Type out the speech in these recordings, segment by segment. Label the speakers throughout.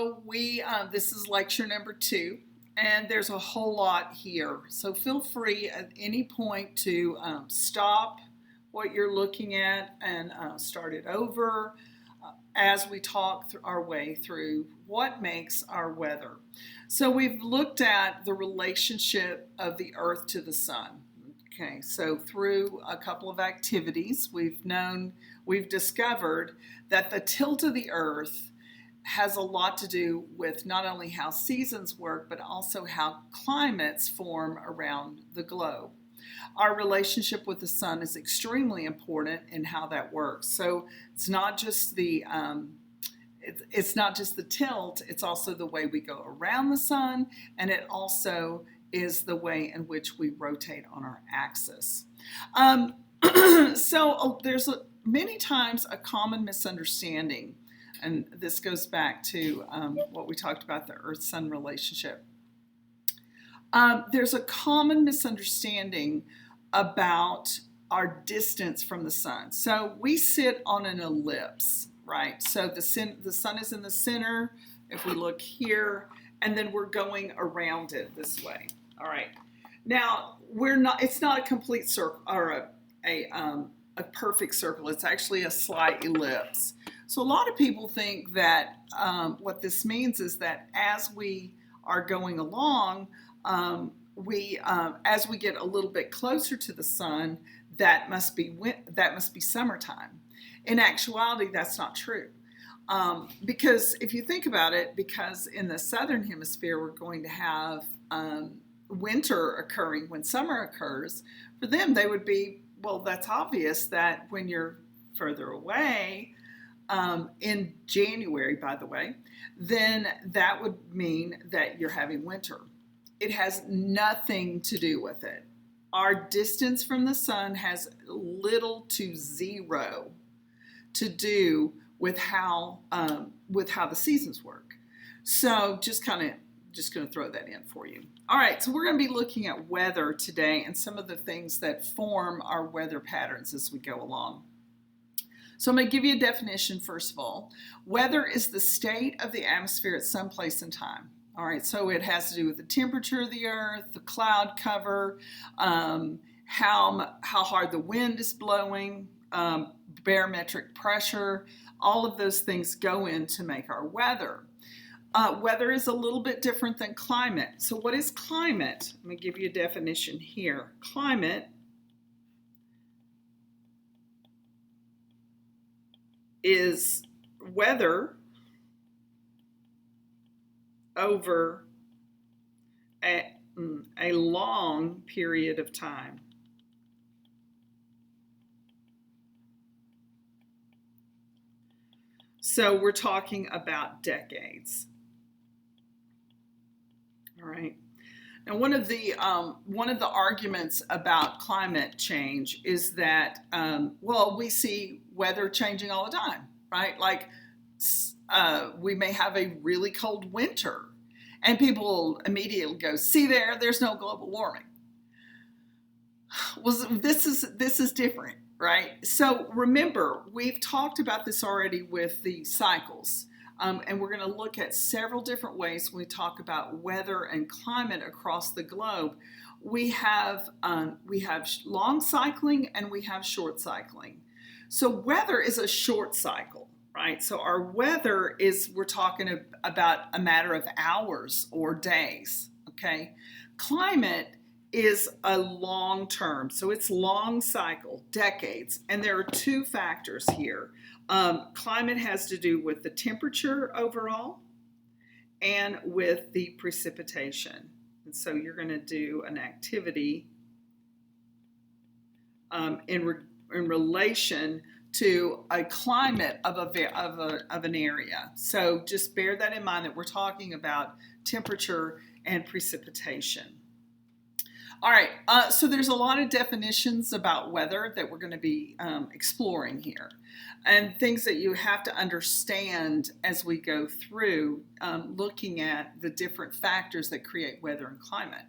Speaker 1: So this is lecture number 2, and there's a whole lot here. So feel free at any point to stop what you're looking at and start it over as we talk our way through what makes our weather. So we've looked at the relationship of the Earth to the sun. Okay, so through a couple of activities, we've discovered that the tilt of the Earth has a lot to do with not only how seasons work, but also how climates form around the globe. Our relationship with the sun is extremely important in how that works. So it's not just the tilt, it's also the way we go around the sun, and it also is the way in which we rotate on our axis. There's many times a common misunderstanding, and this goes back to what we talked about, the Earth-Sun relationship. There's a common misunderstanding about our distance from the sun. So we sit on an ellipse, right? So the sun is in the center, if we look here, and then we're going around it this way. All right. Now, it's not a complete circle or a perfect circle. It's actually a slight ellipse. So a lot of people think that what this means is that as we are going along, as we get a little bit closer to the sun, that must be summertime. In actuality, that's not true. Because if you think about it, because in the southern hemisphere, we're going to have winter occurring when summer occurs, for them, they would be, well, that's obvious that when you're further away, in January, by the way, then that would mean that you're having winter. It has nothing to do with it. Our distance from the sun has little to zero to do with how the seasons work. So just going to throw that in for you. All right, so we're going to be looking at weather today and some of the things that form our weather patterns as we go along. So I'm going to give you a definition first of all. Weather is the state of the atmosphere at some place in time. All right, so it has to do with the temperature of the earth, the cloud cover, how hard the wind is blowing, barometric pressure. All of those things go in to make our weather. Weather is a little bit different than climate. So what is climate? Let me give you a definition here. Climate is weather over a long period of time. So we're talking about decades. All right. Now, one of the arguments about climate change is that, we see weather changing all the time, right? Like we may have a really cold winter, and people immediately go, "See there's no global warming." Well, this is different, right? So remember, we've talked about this already with the cycles. And we're going to look at several different ways when we talk about weather and climate across the globe. We have long cycling and we have short cycling. So weather is a short cycle, right? So our weather we're talking about a matter of hours or days, okay? Climate is a long term, so it's long cycle, decades, and there are two factors here. Climate has to do with the temperature overall and with the precipitation. And so you're going to do an activity in relation to a climate of an area. So just bear that in mind that we're talking about temperature and precipitation. All right, so there's a lot of definitions about weather that we're going to be exploring here, and things that you have to understand as we go through looking at the different factors that create weather and climate.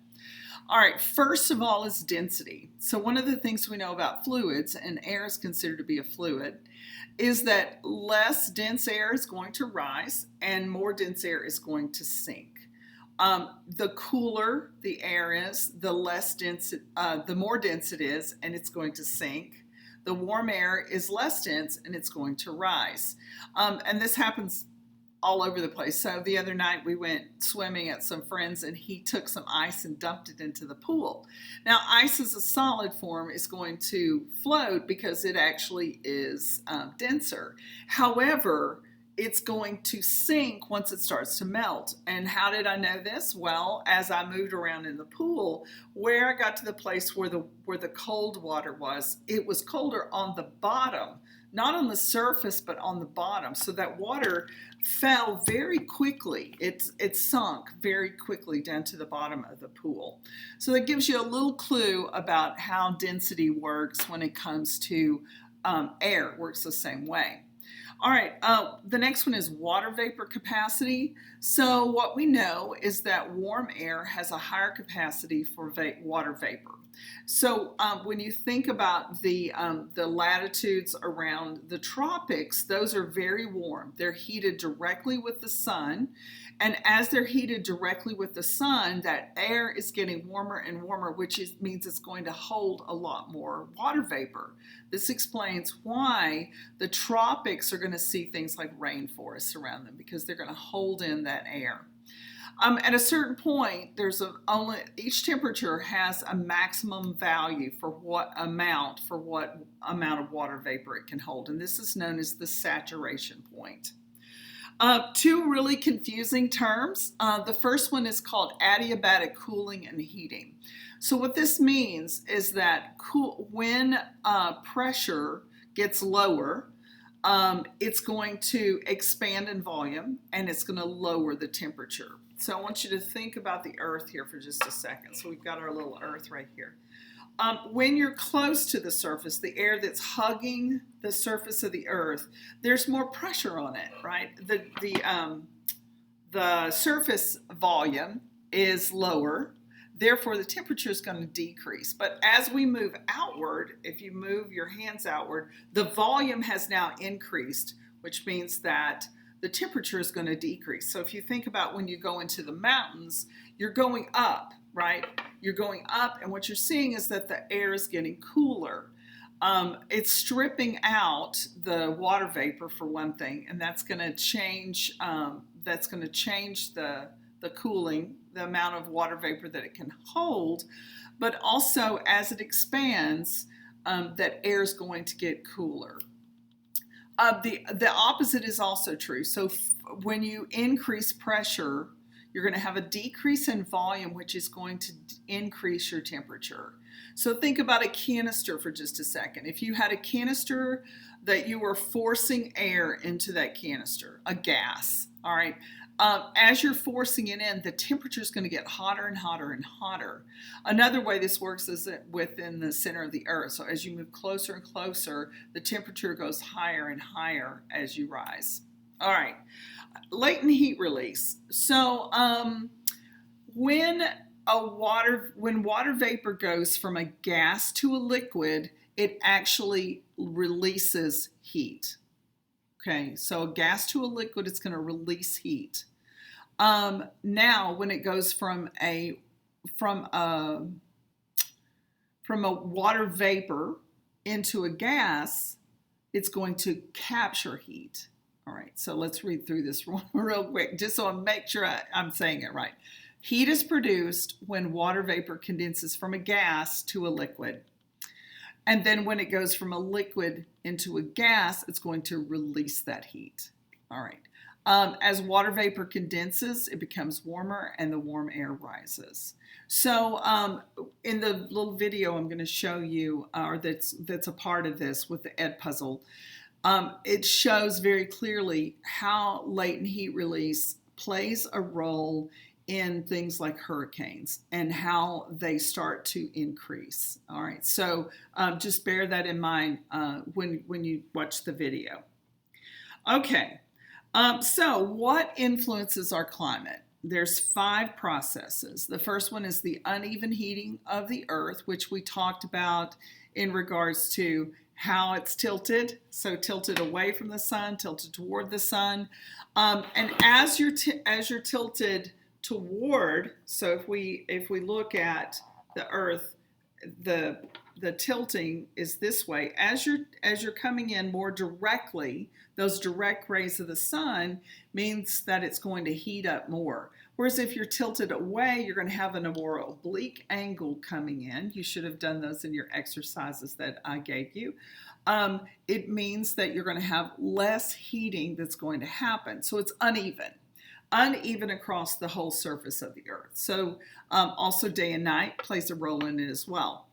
Speaker 1: All right, first of all is density. So one of the things we know about fluids, and air is considered to be a fluid, is that less dense air is going to rise and more dense air is going to sink. The cooler the air is, the less dense, the more dense it is, and it's going to sink. The warm air is less dense and it's going to rise. And this happens all over the place. So the other night we went swimming at some friends and he took some ice and dumped it into the pool. Now ice as a solid form is going to float because it actually is denser. However, it's going to sink once it starts to melt. And how did I know this? Well, as I moved around in the pool, where I got to the place where the cold water was, it was colder on the bottom, not on the surface, but on the bottom. So that water fell very quickly. It sunk very quickly down to the bottom of the pool. So that gives you a little clue about how density works when it comes to air. It works the same way. All right, the next one is water vapor capacity. So what we know is that warm air has a higher capacity for water vapor. So when you think about the latitudes around the tropics, those are very warm. They're heated directly with the sun. And as they're heated directly with the sun, that air is getting warmer and warmer, which means it's going to hold a lot more water vapor. This explains why the tropics are going to see things like rainforests around them, because they're going to hold in that air. At a certain point, each temperature has a maximum value for what amount of water vapor it can hold, and this is known as the saturation point. Two really confusing terms. The first one is called adiabatic cooling and heating. So what this means is that when pressure gets lower, it's going to expand in volume and it's going to lower the temperature. So I want you to think about the earth here for just a second. So we've got our little earth right here. When you're close to the surface, the air that's hugging the surface of the earth, there's more pressure on it, right? The surface volume is lower, therefore the temperature is going to decrease. But as we move outward, if you move your hands outward, the volume has now increased, which means that the temperature is going to decrease. So if you think about when you go into the mountains, you're going up, right? You're going up, and what you're seeing is that the air is getting cooler. It's stripping out the water vapor for one thing, and that's going to change. The cooling, the amount of water vapor that it can hold. But also, as it expands, that air is going to get cooler. The opposite is also true. So when you increase pressure, you're going to have a decrease in volume, which is going to increase your temperature. So think about a canister for just a second. If you had a canister that you were forcing air into that canister, a gas, all right, as you're forcing it in, the temperature is going to get hotter and hotter and hotter. Another way this works is that within the center of the earth. So as you move closer and closer, the temperature goes higher and higher as you rise. All right, latent heat release. So when water vapor goes from a gas to a liquid, it actually releases heat. Okay, so a gas to a liquid, it's going to release heat. Now, when it goes from a water vapor into a gas, it's going to capture heat. All right, so let's read through this real quick, just so I make sure I'm saying it right. Heat is produced when water vapor condenses from a gas to a liquid. And then when it goes from a liquid into a gas, it's going to release that heat. All right. As water vapor condenses, it becomes warmer and the warm air rises. So in the little video I'm going to show you, or that's a part of this with the Edpuzzle, it shows very clearly how latent heat release plays a role in things like hurricanes and how they start to increase. All right, so just bear that in mind when you watch the video. Okay, so what influences our climate? there's 5 processes. The first one is the uneven heating of the earth, which we talked about in regards to how it's tilted. So tilted away from the sun, tilted toward the sun. And as you're tilted toward, so if we look at the earth, the tilting is this way. As you're coming in more directly, those direct rays of the sun means that it's going to heat up more. Whereas if you're tilted away, you're going to have a more oblique angle coming in. You should have done those in your exercises that I gave you. It means that you're going to have less heating that's going to happen. So it's uneven across the whole surface of the earth. So also day and night plays a role in it as well.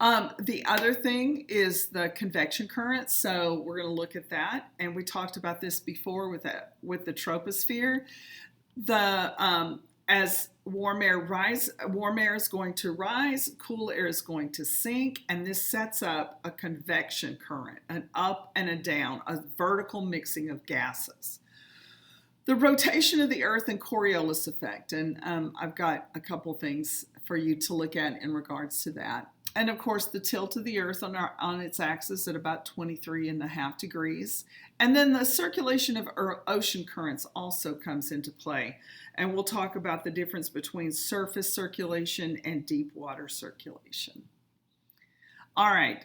Speaker 1: The other thing is the convection current. So we're going to look at that, and we talked about this before with the troposphere. As warm air is going to rise, cool air is going to sink, and this sets up a convection current, an up and a down, a vertical mixing of gases. The rotation of the earth and Coriolis effect, and I've got a couple things for you to look at in regards to that. And of course, the tilt of the earth on its axis at about 23.5 degrees. And then the circulation of ocean currents also comes into play. And we'll talk about the difference between surface circulation and deep water circulation. All right.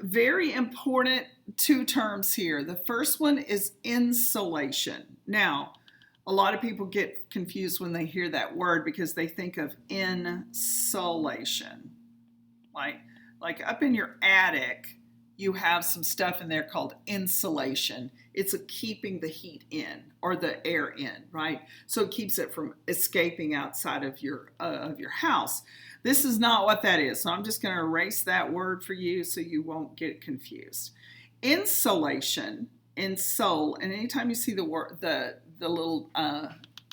Speaker 1: Very important 2 terms here. The first one is insolation. Now, a lot of people get confused when they hear that word because they think of insulation. Like up in your attic, you have some stuff in there called insulation. It's keeping the heat in or the air in, right? So it keeps it from escaping outside of your house. This is not what that is. So I'm just going to erase that word for you so you won't get confused. Insolation, insole, and anytime you see the word, the little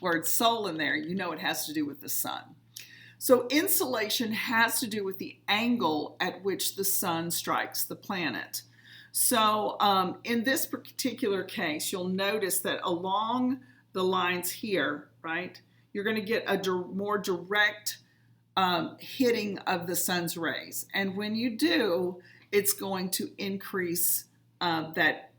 Speaker 1: word sol in there, you know it has to do with the sun. So insolation has to do with the angle at which the sun strikes the planet. So in this particular case, you'll notice that along the lines here, right, you're going to get a more direct hitting of the sun's rays. And when you do, it's going to increase that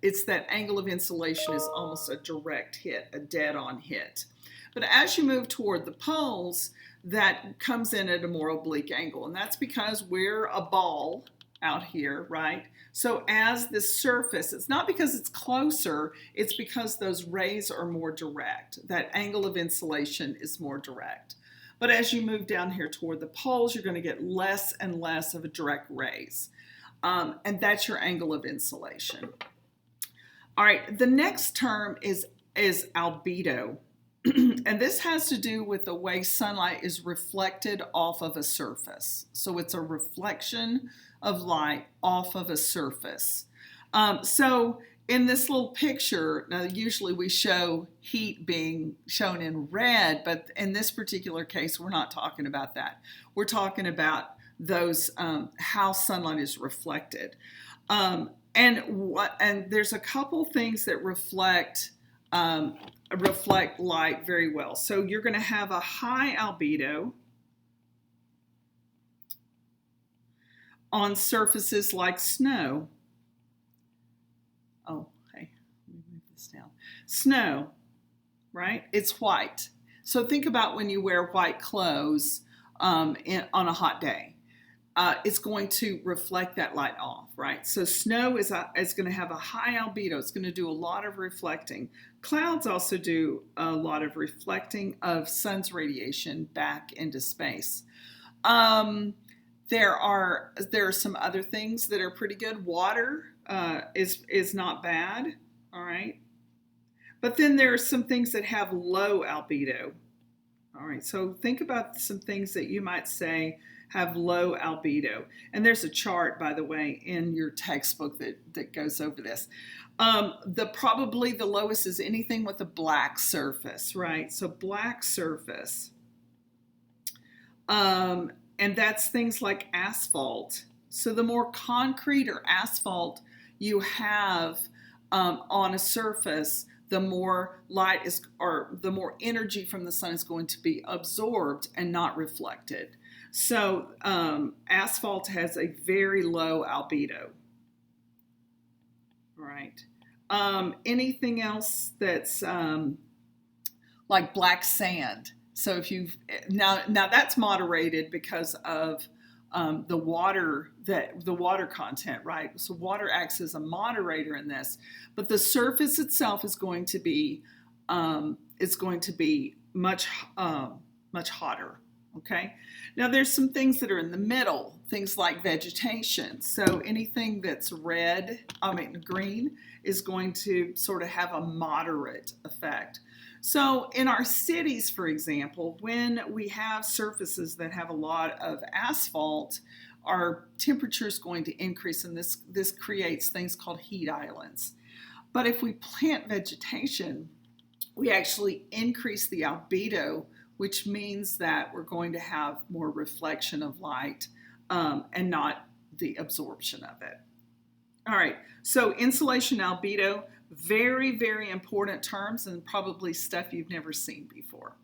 Speaker 1: angle of insolation is almost a direct hit, a dead-on hit. But as you move toward the poles, that comes in at a more oblique angle. And that's because we're a ball out here, right? So as the surface, it's not because it's closer, it's because those rays are more direct. That angle of insolation is more direct. But as you move down here toward the poles, you're going to get less and less of a direct rays. And that's your angle of insolation. All right, the next term is albedo. And this has to do with the way sunlight is reflected off of a surface. So it's a reflection of light off of a surface. So in this little picture, now usually we show heat being shown in red, but in this particular case, we're not talking about that. We're talking about those how sunlight is reflected. And there's a couple things that reflect light very well. So you're going to have a high albedo on surfaces like snow. Oh, hey, let me move this down. Snow, right? It's white. So think about when you wear white clothes on a hot day. It's going to reflect that light off, right? So snow is going to have a high albedo. It's going to do a lot of reflecting. Clouds also do a lot of reflecting of sun's radiation back into space. There are some other things that are pretty good. Water is not bad, all right? But then there are some things that have low albedo. All right, so think about some things that you might say have low albedo. And there's a chart, by the way, in your textbook that goes over this. Probably the lowest is anything with a black surface, right? So black surface. And that's things like asphalt. So the more concrete or asphalt you have on a surface, the more light is, or the more energy from the sun is going to be absorbed and not reflected. So asphalt has a very low albedo. All right. Anything else that's like black sand? So if you've now that's moderated because of the water content, right? So water acts as a moderator in this, but the surface itself is going to be much hotter. Okay. Now there's some things that are in the middle, things like vegetation. So anything that's green is going to sort of have a moderate effect. So in our cities, for example, when we have surfaces that have a lot of asphalt, our temperature is going to increase, and this creates things called heat islands. But if we plant vegetation, we actually increase the albedo, which means that we're going to have more reflection of light and not the absorption of it. All right, so insolation, albedo, very, very important terms and probably stuff you've never seen before.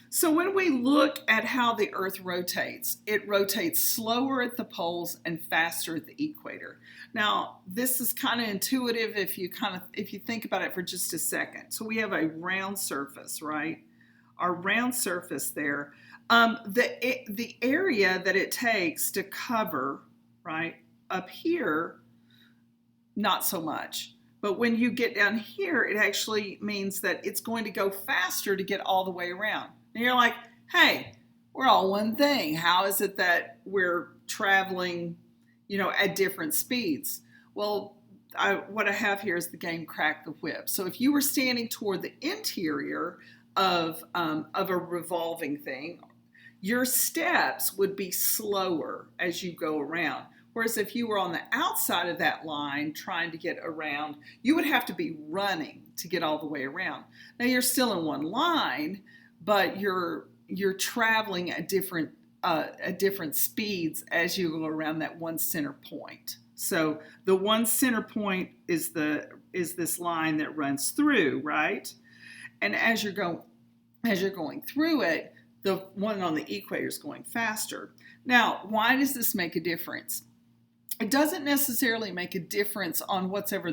Speaker 1: So when we look at how the Earth rotates, it rotates slower at the poles and faster at the equator. Now, this is kind of intuitive if you think about it for just a second. So we have a round surface, right? Our round surface there. The area that it takes to cover, right, up here, not so much. But when you get down here, it actually means that it's going to go faster to get all the way around. And you're like, hey, we're all one thing. How is it that we're traveling, at different speeds? Well, what I have here is the game Crack the Whip. So if you were standing toward the interior of a revolving thing, your steps would be slower as you go around. Whereas if you were on the outside of that line trying to get around, you would have to be running to get all the way around. Now you're still in one line, but you're traveling at different speeds as you go around that one center point. So the one center point is this line that runs through, right? And as you're going through it, the one on the equator is going faster. Now, why does this make a difference? It doesn't necessarily make a difference on what's ever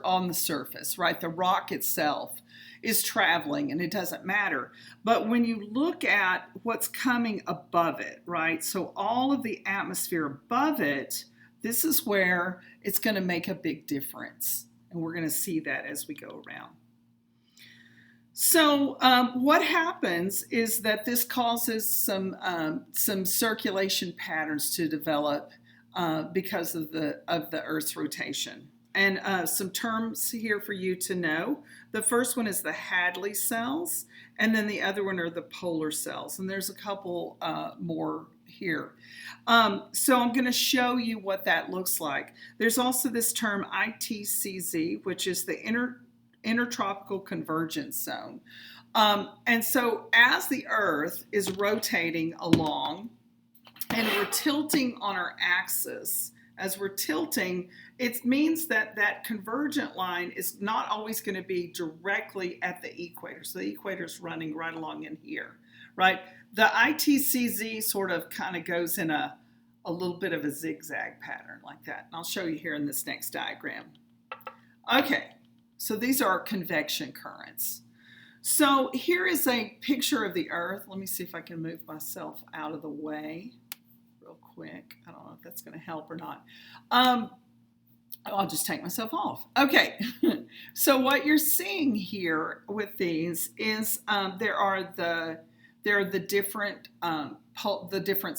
Speaker 1: on the surface, right? The rock itself is traveling and it doesn't matter. But when you look at what's coming above it, right? So all of the atmosphere above it, this is where it's going to make a big difference. And we're going to see that as we go around. So what happens is that this causes some circulation patterns to develop because of the Earth's rotation. And some terms here for you to know. The first one is the Hadley cells, and then the other one are the polar cells. And there's a couple more here. So I'm going to show you what that looks like. There's also this term ITCZ, which is the intertropical convergence zone. And so as the Earth is rotating along and we're tilting on our axis, as we're tilting, it means that that convergent line is not always going to be directly at the equator. So the equator is running right along in here, right? The ITCZ sort of kind of goes in a little bit of a zigzag pattern like that. And I'll show you here in this next diagram. Okay, so these are convection currents. So here is a picture of the Earth. Let me see if I can move myself out of the way real quick. I don't know if that's going to help or not. I'll just take myself off. Okay, so what you're seeing here with these is there are the different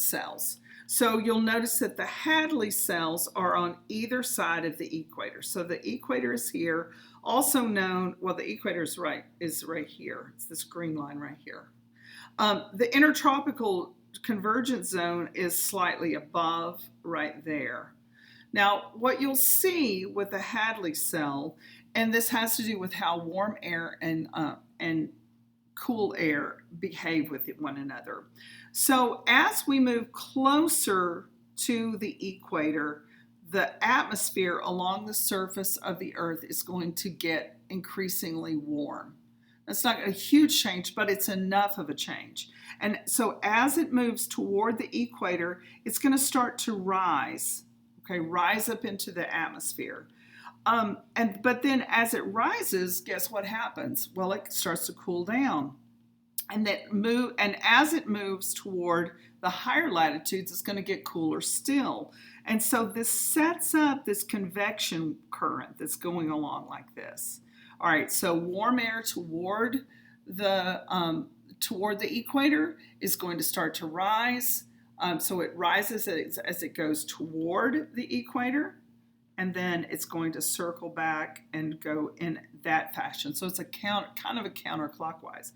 Speaker 1: cells. So you'll notice that the Hadley cells are on either side of the equator. So the equator is here, also known, well, the equator is right here. It's this green line right here. The intertropical convergence zone is slightly above right there. Now, what you'll see with the Hadley cell, and this has to do with how warm air and cool air behave with one another. So as we move closer to the equator, the atmosphere along the surface of the earth is going to get increasingly warm. That's not a huge change, but it's enough of a change. And so as it moves toward the equator, it's going to start to rise, okay, rise up into the atmosphere. But then as it rises, guess what happens? Well, it starts to cool down. And as it moves toward the higher latitudes, it's going to get cooler still. And so this sets up this convection current that's going along like this. All right, so warm air toward the equator is going to start to rise. So it rises as it goes toward the equator, and then it's going to circle back and go in that fashion. So it's kind of a counterclockwise.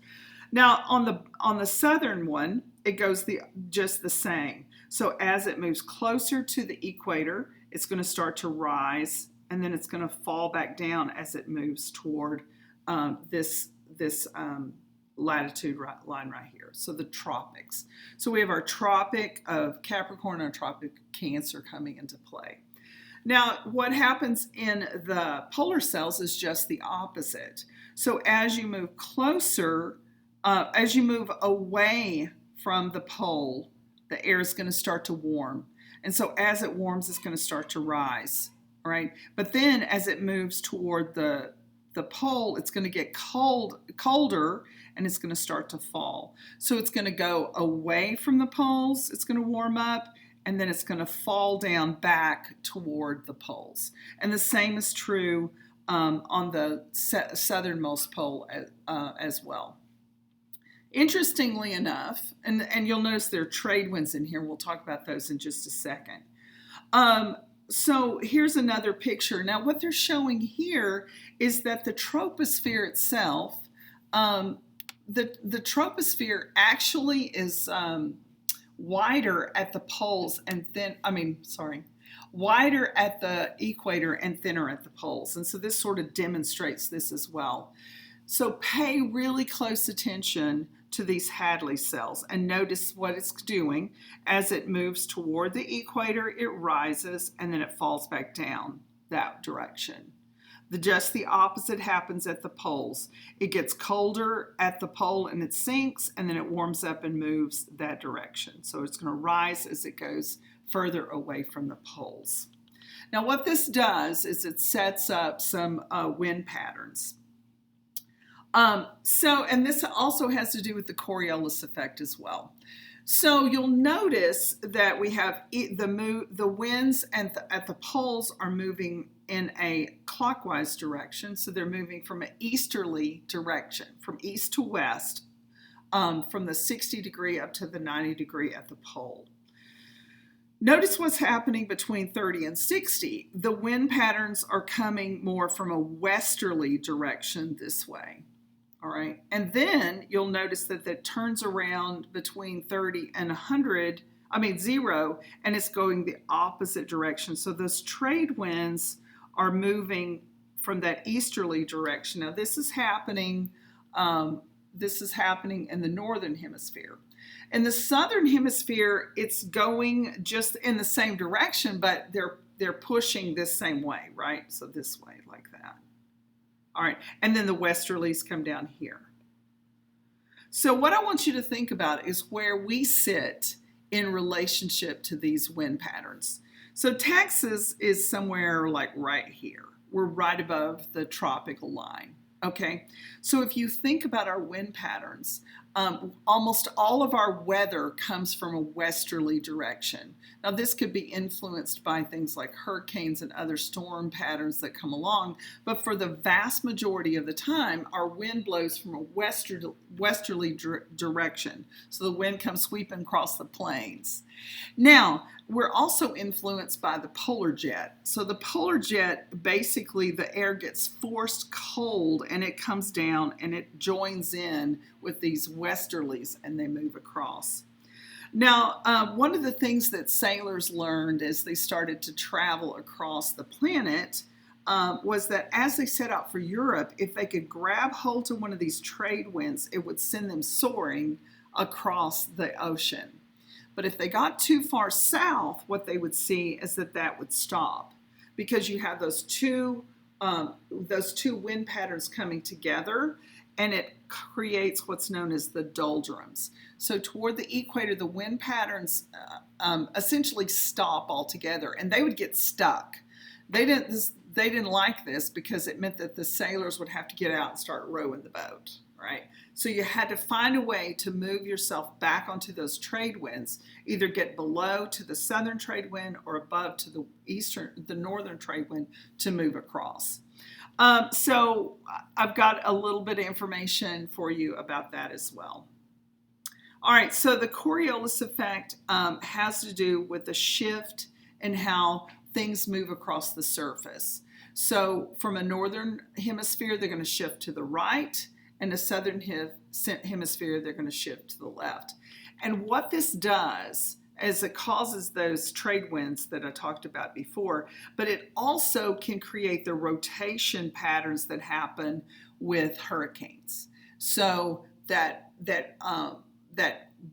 Speaker 1: Now on the southern one, it goes just the same. So as it moves closer to the equator, it's going to start to rise, and then it's going to fall back down as it moves toward this latitude line right here. So the tropics. So we have our Tropic of Capricorn and our Tropic of Cancer coming into play. Now, what happens in the polar cells is just the opposite. So as you move closer, as you move away from the pole, the air is going to start to warm. And so as it warms, it's going to start to rise. All right. But then as it moves toward the pole, it's going to get colder, and it's going to start to fall. So it's going to go away from the poles, it's going to warm up, and then it's going to fall down back toward the poles. And the same is true on the southernmost pole as well. Interestingly enough, and you'll notice there are trade winds in here. We'll talk about those in just a second. So here's another picture. Now what they're showing here is that the troposphere itself, the troposphere actually is wider at the poles and wider at the equator and thinner at the poles. And so this sort of demonstrates this as well. So pay really close attention to these Hadley cells and notice what it's doing. As it moves toward the equator, it rises and then it falls back down that direction. Just the opposite happens at the poles. It gets colder at the pole and it sinks, and then it warms up and moves that direction. So it's going to rise as it goes further away from the poles. Now what this does is it sets up some wind patterns. And this also has to do with the Coriolis effect as well. So you'll notice that we have the winds at the poles are moving in a clockwise direction. So they're moving from an easterly direction, from east to west, from the 60 degree up to the 90 degree at the pole. Notice what's happening between 30 and 60. The wind patterns are coming more from a westerly direction this way. All right, and then you'll notice that that turns around between 30 and 0, and it's going the opposite direction. So those trade winds are moving from that easterly direction. Now this is happening in the northern hemisphere. In the southern hemisphere, it's going just in the same direction, but they're pushing this same way, right? So this way, like that. All right, and then the westerlies come down here. So what I want you to think about is where we sit in relationship to these wind patterns. So Texas is somewhere like right here. We're right above the tropical line, okay? So if you think about our wind patterns, almost all of our weather comes from a westerly direction. Now this could be influenced by things like hurricanes and other storm patterns that come along, but for the vast majority of the time, our wind blows from a westerly direction. So the wind comes sweeping across the plains. Now, we're also influenced by the polar jet. So the polar jet, basically the air gets forced cold and it comes down and it joins in with these westerlies and they move across. Now, one of the things that sailors learned as they started to travel across the planet was that as they set out for Europe, if they could grab hold of one of these trade winds, it would send them soaring across the ocean. But if they got too far south, what they would see is that that would stop, because you have those two wind patterns coming together, and it creates what's known as the doldrums. So toward the equator, the wind patterns essentially stop altogether, and they would get stuck. They didn't like this because it meant that the sailors would have to get out and start rowing the boat, right? So you had to find a way to move yourself back onto those trade winds, either get below to the southern trade wind or above to the northern trade wind to move across. So I've got a little bit of information for you about that as well. All right, so the Coriolis effect has to do with the shift in how things move across the surface. So from a northern hemisphere, they're going to shift to the right, and a southern hemisphere, they're going to shift to the left. And what this does is it causes those trade winds that I talked about before, but it also can create the rotation patterns that happen with hurricanes. So that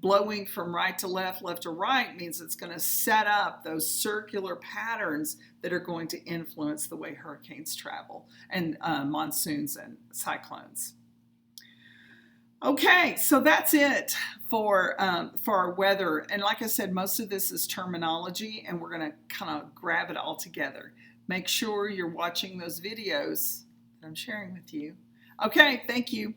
Speaker 1: blowing from right to left, left to right, means it's going to set up those circular patterns that are going to influence the way hurricanes travel, and monsoons and cyclones. Okay, so that's it for our weather. And like I said, most of this is terminology, and we're going to kind of grab it all together. Make sure you're watching those videos that I'm sharing with you. Okay, thank you.